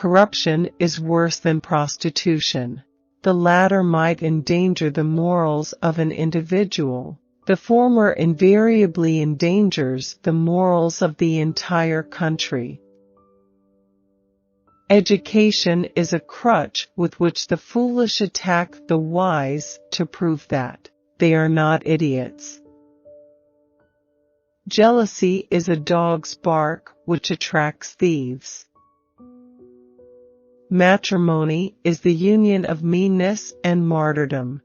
corruption is worse than prostitution. The latter might endanger the morals of an individual. The former invariably endangers the morals of the entire country. Education is a crutch with which the foolish attack the wise to prove that they are not idiots. Jealousy is a dog's bark which attracts thieves. Matrimony is the union of meanness and martyrdom.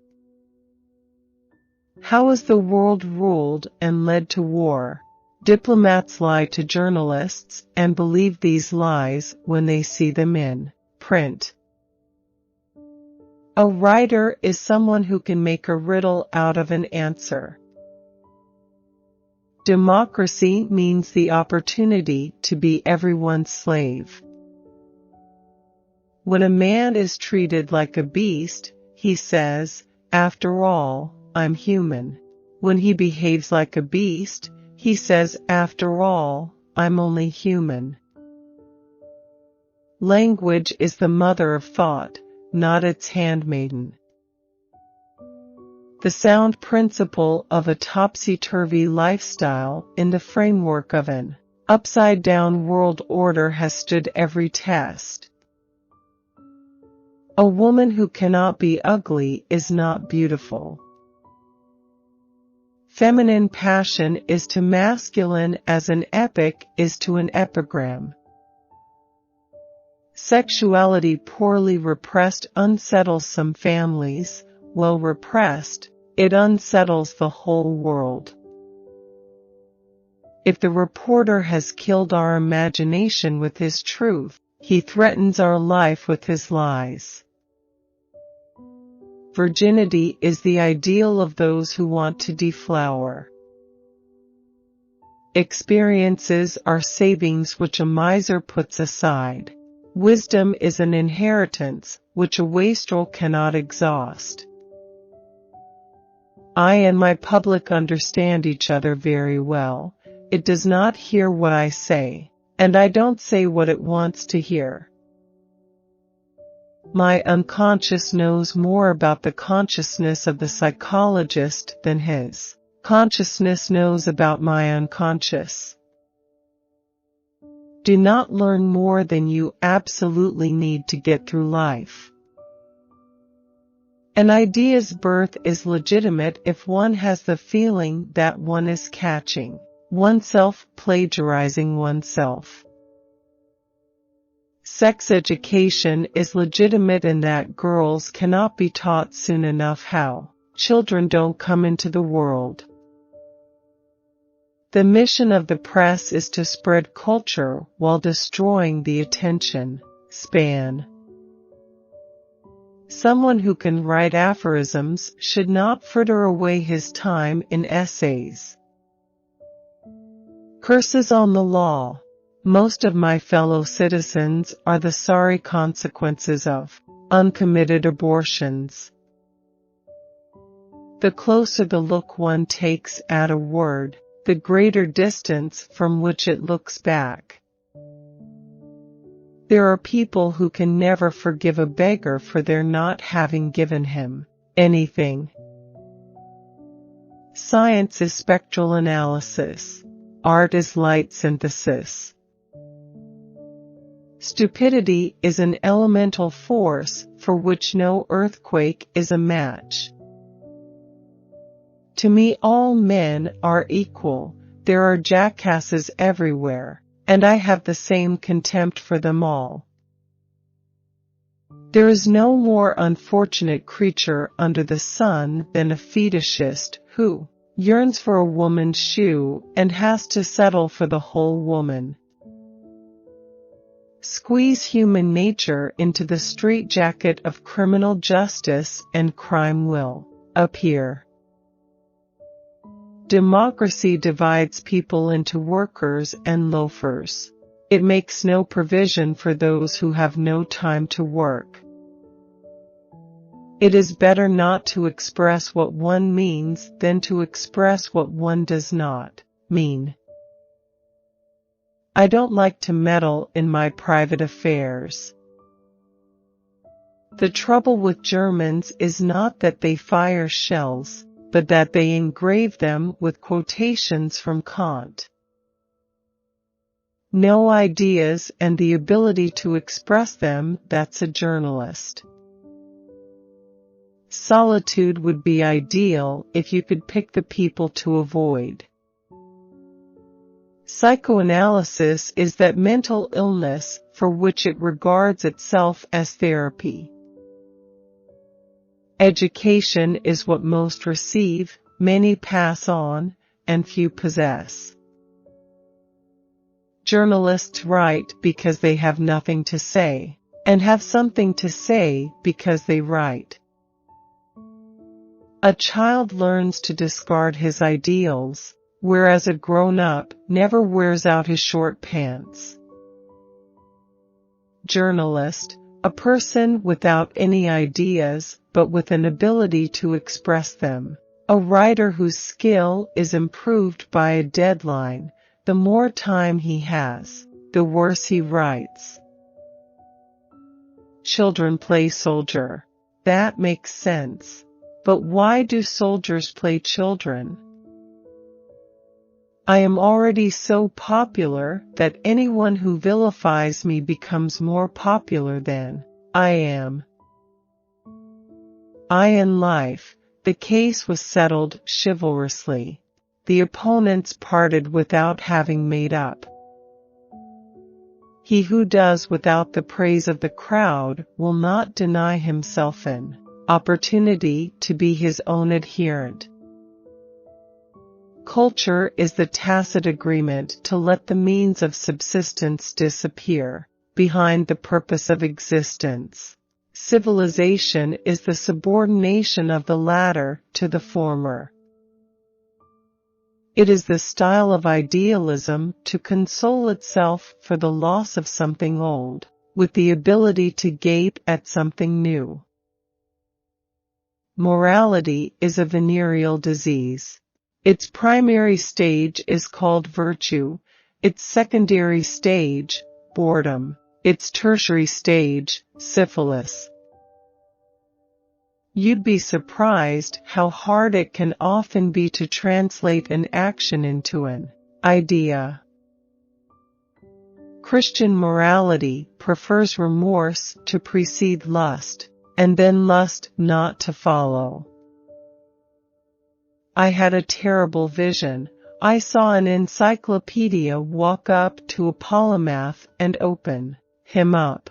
How is the world ruled and led to war? Diplomats lie to journalists and believe these lies when they see them in print. A writer is someone who can make a riddle out of an answer. Democracy means the opportunity to be everyone's slave. When a man is treated like a beast, he says, "After all, I'm human." When he behaves like a beast, he says, "After all, I'm only human." Language is the mother of thought, not its handmaiden. The sound principle of a topsy-turvy lifestyle in the framework of an upside-down world order has stood every test. A woman who cannot be ugly is not beautiful. Feminine passion is to masculine as an epic is to an epigram. Sexuality poorly repressed unsettles some families, well repressed, it unsettles the whole world. If the reporter has killed our imagination with his truth, he threatens our life with his lies. Virginity is the ideal of those who want to deflower. Experiences are savings which a miser puts aside. Wisdom is an inheritance which a wastrel cannot exhaust. I and my public understand each other very well. It does not hear what I say, and I don't say what it wants to hear. My unconscious knows more about the consciousness of the psychologist than his consciousness knows about my unconscious. Do not learn more than you absolutely need to get through life. An idea's birth is legitimate if one has the feeling that one is catching oneself plagiarizing oneself. Sex education is legitimate in that girls cannot be taught soon enough how children don't come into the world. The mission of the press is to spread culture while destroying the attention span. Someone who can write aphorisms should not fritter away his time in essays. Curses on the law. Most of my fellow citizens are the sorry consequences of uncommitted abortions. The closer the look one takes at a word, the greater distance from which it looks back. There are people who can never forgive a beggar for their not having given him anything. Science is spectral analysis. Art is light synthesis. Stupidity is an elemental force for which no earthquake is a match. To me all men are equal, there are jackasses everywhere, and I have the same contempt for them all. There is no more unfortunate creature under the sun than a fetishist who yearns for a woman's shoe and has to settle for the whole woman. Squeeze human nature into the straitjacket of criminal justice and crime will appear. Democracy divides people into workers and loafers. It makes no provision for those who have no time to work. It is better not to express what one means than to express what one does not mean. I don't like to meddle in my private affairs. The trouble with Germans is not that they fire shells, but that they engrave them with quotations from Kant. No ideas and the ability to express them, that's a journalist. Solitude would be ideal if you could pick the people to avoid. Psychoanalysis is that mental illness for which it regards itself as therapy. Education is what most receive, many pass on, and few possess. Journalists write because they have nothing to say, and have something to say because they write. A child learns to discard his ideals, whereas a grown-up never wears out his short pants. Journalist, a person without any ideas, but with an ability to express them. A writer whose skill is improved by a deadline. The more time he has, the worse he writes. Children play soldier. That makes sense. But why do soldiers play children? I am already so popular that anyone who vilifies me becomes more popular than I am. In life, the case was settled chivalrously. The opponents parted without having made up. He who does without the praise of the crowd will not deny himself an opportunity to be his own adherent. Culture is the tacit agreement to let the means of subsistence disappear behind the purpose of existence. Civilization is the subordination of the latter to the former. It is the style of idealism to console itself for the loss of something old, with the ability to gape at something new. Morality is a venereal disease. Its primary stage is called virtue, its secondary stage, boredom, its tertiary stage, syphilis. You'd be surprised how hard it can often be to translate an action into an idea. Christian morality prefers remorse to precede lust, and then lust not to follow. I had a terrible vision. I saw an encyclopedia walk up to a polymath and open him up.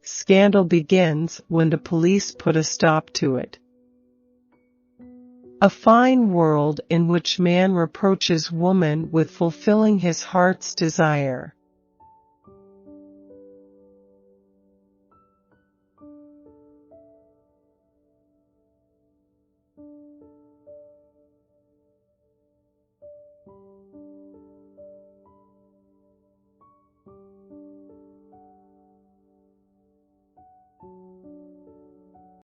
Scandal begins when the police put a stop to it. A fine world in which man reproaches woman with fulfilling his heart's desire,